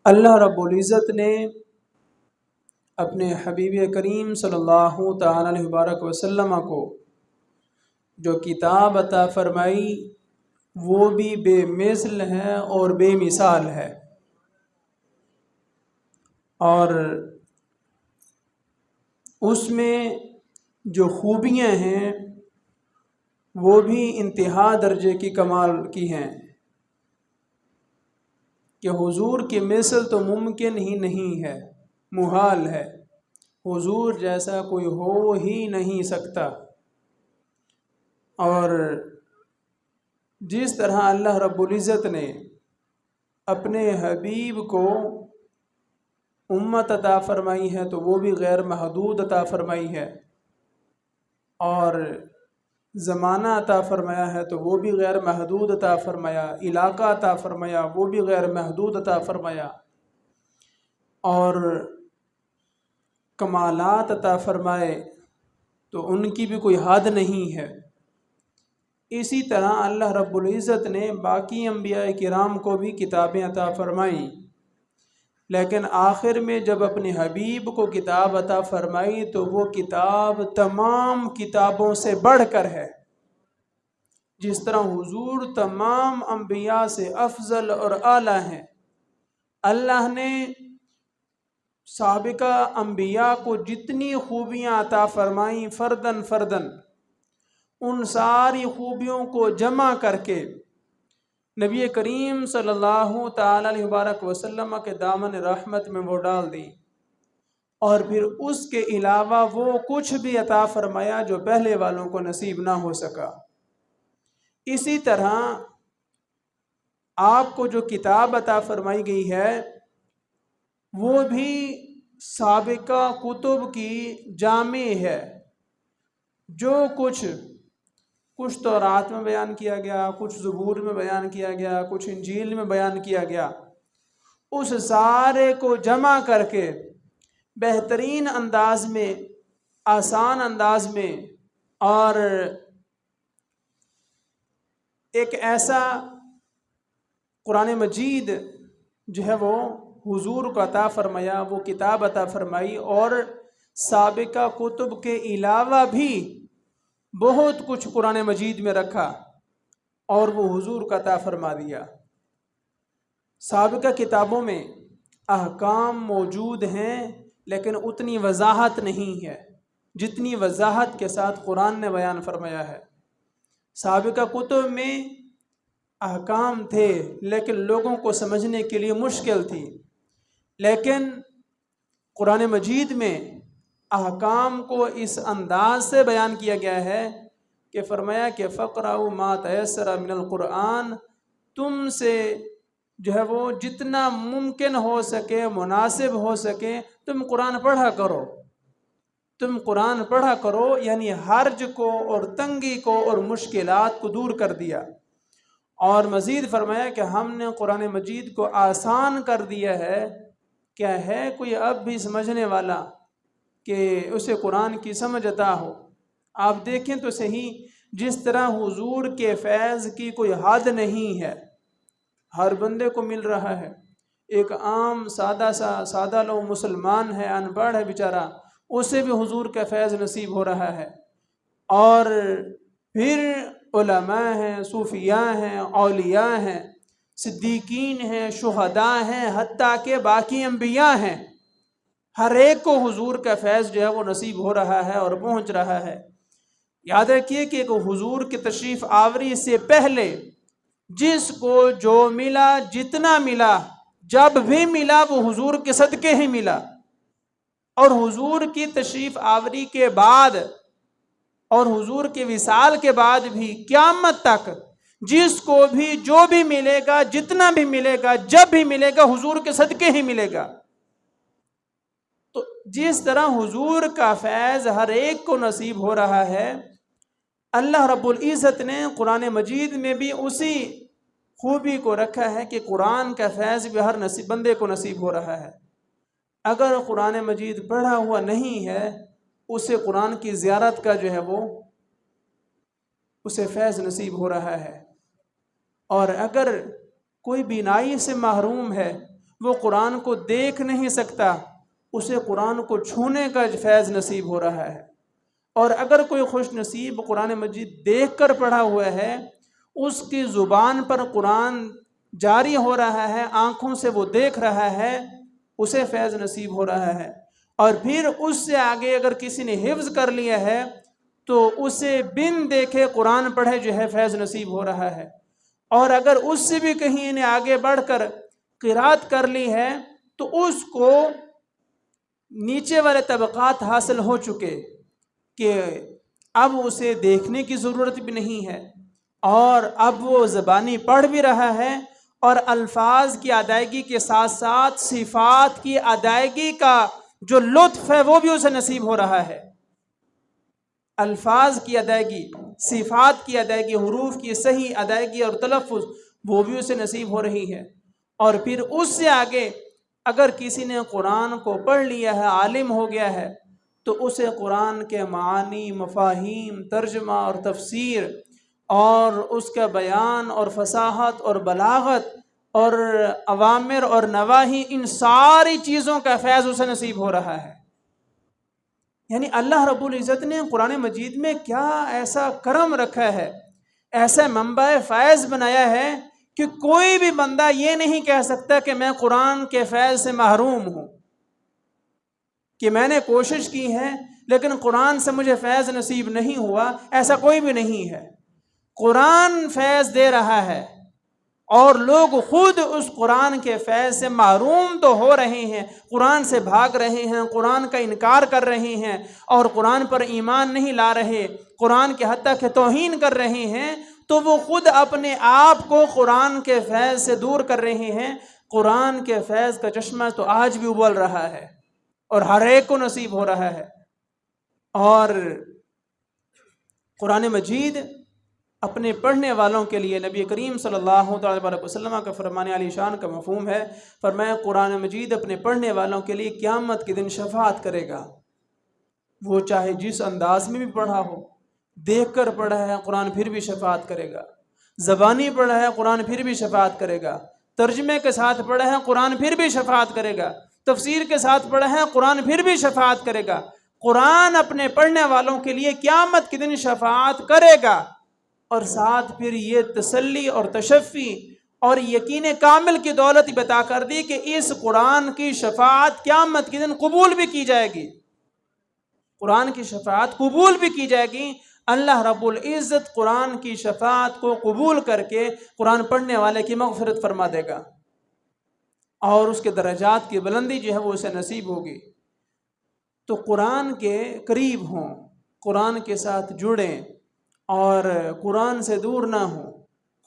اللہ رب العزت نے اپنے حبیب کریم صلی اللہ تعالی علیہ وبارک وسلم کو جو کتاب عطا فرمائی وہ بھی بے مثل ہے اور بے مثال ہے، اور اس میں جو خوبیاں ہیں وہ بھی انتہا درجے کی کمال کی ہیں کہ حضور کی مثل تو ممکن ہی نہیں ہے، محال ہے، حضور جیسا کوئی ہو ہی نہیں سکتا۔ اور جس طرح اللہ رب العزت نے اپنے حبیب کو امت عطا فرمائی ہے تو وہ بھی غیر محدود عطا فرمائی ہے، اور زمانہ عطا فرمایا ہے تو وہ بھی غیر محدود عطا فرمایا، علاقہ عطا فرمایا وہ بھی غیر محدود عطا فرمایا، اور کمالات عطا فرمائے تو ان کی بھی کوئی حد نہیں ہے۔ اسی طرح اللہ رب العزت نے باقی انبیاء کرام کو بھی کتابیں عطا فرمائیں، لیکن آخر میں جب اپنے حبیب کو کتاب عطا فرمائی تو وہ کتاب تمام کتابوں سے بڑھ کر ہے۔ جس طرح حضور تمام انبیاء سے افضل اور اعلیٰ ہیں، اللہ نے سابقہ انبیاء کو جتنی خوبیاں عطا فرمائیں فردن فردن، ان ساری خوبیوں کو جمع کر کے نبی کریم صلی اللہ تعالی علیہ وبارک وسلم کے دامن رحمت میں وہ ڈال دی، اور پھر اس کے علاوہ وہ کچھ بھی عطا فرمایا جو پہلے والوں کو نصیب نہ ہو سکا۔ اسی طرح آپ کو جو کتاب عطا فرمائی گئی ہے وہ بھی سابقہ کتب کی جامع ہے۔ جو کچھ تورات میں بیان کیا گیا، کچھ زبور میں بیان کیا گیا، کچھ انجیل میں بیان کیا گیا، اس سارے کو جمع کر کے بہترین انداز میں، آسان انداز میں، اور ایک ایسا قرآن مجید جو ہے وہ حضور کو عطا فرمایا، وہ کتاب عطا فرمائی، اور سابقہ کتب کے علاوہ بھی بہت کچھ قرآن مجید میں رکھا اور وہ حضور کا عطا فرما دیا۔ سابقہ کتابوں میں احکام موجود ہیں لیکن اتنی وضاحت نہیں ہے جتنی وضاحت کے ساتھ قرآن نے بیان فرمایا ہے۔ سابقہ کتب میں احکام تھے لیکن لوگوں کو سمجھنے کے لیے مشکل تھی، لیکن قرآن مجید میں احکام کو اس انداز سے بیان کیا گیا ہے کہ فرمایا کہ فَقْرَؤْا مَا تَيَسَّرَ مِنَ الْقُرْآنِ، تم سے جو ہے وہ جتنا ممکن ہو سکے، مناسب ہو سکے، تم قرآن پڑھا کرو، تم قرآن پڑھا کرو، یعنی حرج کو اور تنگی کو اور مشکلات کو دور کر دیا۔ اور مزید فرمایا کہ ہم نے قرآن مجید کو آسان کر دیا ہے۔ کیا ہے کوئی اب بھی سمجھنے والا کہ اسے قرآن کی سمجھ عطا ہو؟ آپ دیکھیں تو صحیح، جس طرح حضور کے فیض کی کوئی حد نہیں ہے، ہر بندے کو مل رہا ہے۔ ایک عام سادہ لوگ مسلمان ہے، ان پڑھ ہے بیچارہ، اسے بھی حضور کا فیض نصیب ہو رہا ہے، اور پھر علماء ہیں، صوفیاء ہیں، اولیاء ہیں، صدیقین ہیں، شہداء ہیں، حتیٰ کہ باقی انبیاء ہیں، ہر ایک کو حضور کا فیض جو ہے وہ نصیب ہو رہا ہے اور پہنچ رہا ہے۔ یاد رکھیے کہ حضور کی تشریف آوری سے پہلے جس کو جو ملا، جتنا ملا، جب بھی ملا، وہ حضور کے صدقے ہی ملا، اور حضور کی تشریف آوری کے بعد اور حضور کے وصال کے بعد بھی قیامت تک جس کو بھی جو بھی ملے گا، جتنا بھی ملے گا، جب بھی ملے گا، حضور کے صدقے ہی ملے گا۔ تو جس طرح حضور کا فیض ہر ایک کو نصیب ہو رہا ہے، اللہ رب العزت نے قرآن مجید میں بھی اسی خوبی کو رکھا ہے کہ قرآن کا فیض بھی ہر بندے کو نصیب ہو رہا ہے۔ اگر قرآن مجید پڑھا ہوا نہیں ہے، اسے قرآن کی زیارت کا جو ہے وہ اسے فیض نصیب ہو رہا ہے، اور اگر کوئی بینائی سے محروم ہے، وہ قرآن کو دیکھ نہیں سکتا، اسے قرآن کو چھونے کا فیض نصیب ہو رہا ہے۔ اور اگر کوئی خوش نصیب قرآن مجید دیکھ کر پڑھا ہوا ہے، اس کی زبان پر قرآن جاری ہو رہا ہے، آنکھوں سے وہ دیکھ رہا ہے، اسے فیض نصیب ہو رہا ہے۔ اور پھر اس سے آگے اگر کسی نے حفظ کر لیا ہے تو اسے بن دیکھے قرآن پڑھے جو ہے فیض نصیب ہو رہا ہے۔ اور اگر اس سے بھی کہیں انہیں آگے بڑھ کر قرات کر لی ہے تو اس کو نیچے والے طبقات حاصل ہو چکے کہ اب اسے دیکھنے کی ضرورت بھی نہیں ہے، اور اب وہ زبانی پڑھ بھی رہا ہے، اور الفاظ کی ادائیگی کے ساتھ ساتھ صفات کی ادائیگی کا جو لطف ہے وہ بھی اسے نصیب ہو رہا ہے۔ الفاظ کی ادائیگی، صفات کی ادائیگی، حروف کی صحیح ادائیگی اور تلفظ وہ بھی اسے نصیب ہو رہی ہے۔ اور پھر اس سے آگے اگر کسی نے قرآن کو پڑھ لیا ہے، عالم ہو گیا ہے، تو اسے قرآن کے معانی، مفاہیم، ترجمہ اور تفسیر اور اس کا بیان اور فصاحت اور بلاغت اور اوامر اور نواہی، ان ساری چیزوں کا فیض اسے نصیب ہو رہا ہے۔ یعنی اللہ رب العزت نے قرآن مجید میں کیا ایسا کرم رکھا ہے، ایسا منبع فیض بنایا ہے کہ کوئی بھی بندہ یہ نہیں کہہ سکتا کہ میں قرآن کے فیض سے محروم ہوں، کہ میں نے کوشش کی ہے لیکن قرآن سے مجھے فیض نصیب نہیں ہوا، ایسا کوئی بھی نہیں ہے۔ قرآن فیض دے رہا ہے اور لوگ خود اس قرآن کے فیض سے محروم تو ہو رہے ہیں، قرآن سے بھاگ رہے ہیں، قرآن کا انکار کر رہے ہیں اور قرآن پر ایمان نہیں لا رہے، قرآن کے حتیٰ کہ توہین کر رہے ہیں، تو وہ خود اپنے آپ کو قرآن کے فیض سے دور کر رہے ہیں۔ قرآن کے فیض کا چشمہ تو آج بھی ابل رہا ہے اور ہر ایک کو نصیب ہو رہا ہے۔ اور قرآن مجید اپنے پڑھنے والوں کے لیے نبی کریم صلی اللہ علیہ وسلم کا فرمان علی شان کا مفہوم ہے، فرمایا قرآن مجید اپنے پڑھنے والوں کے لیے قیامت کے دن شفاعت کرے گا۔ وہ چاہے جس انداز میں بھی پڑھا ہو، دیکھ کر پڑھا ہے قرآن پھر بھی شفاعت کرے گا، زبانی پڑھا ہے قرآن پھر بھی شفاعت کرے گا، ترجمے کے ساتھ پڑھا ہے قرآن پھر بھی شفاعت کرے گا، تفسیر کے ساتھ پڑھا ہے قرآن پھر بھی شفاعت کرے گا۔ قرآن اپنے پڑھنے والوں کے لیے قیامت کے دن شفاعت کرے گا، اور ساتھ پھر یہ تسلی اور تشفی اور یقین کامل کی دولت بتا کر دی کہ اس قرآن کی شفاعت قیامت کے دن قبول بھی کی جائے گی، قرآن کی شفاعت قبول بھی کی جائے گی۔ اللہ رب العزت قرآن کی شفاعت کو قبول کر کے قرآن پڑھنے والے کی مغفرت فرما دے گا، اور اس کے درجات کی بلندی جو ہے وہ اسے نصیب ہوگی۔ تو قرآن کے قریب ہوں، قرآن کے ساتھ جڑیں اور قرآن سے دور نہ ہوں،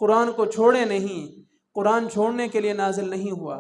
قرآن کو چھوڑے نہیں۔ قرآن چھوڑنے کے لیے نازل نہیں ہوا،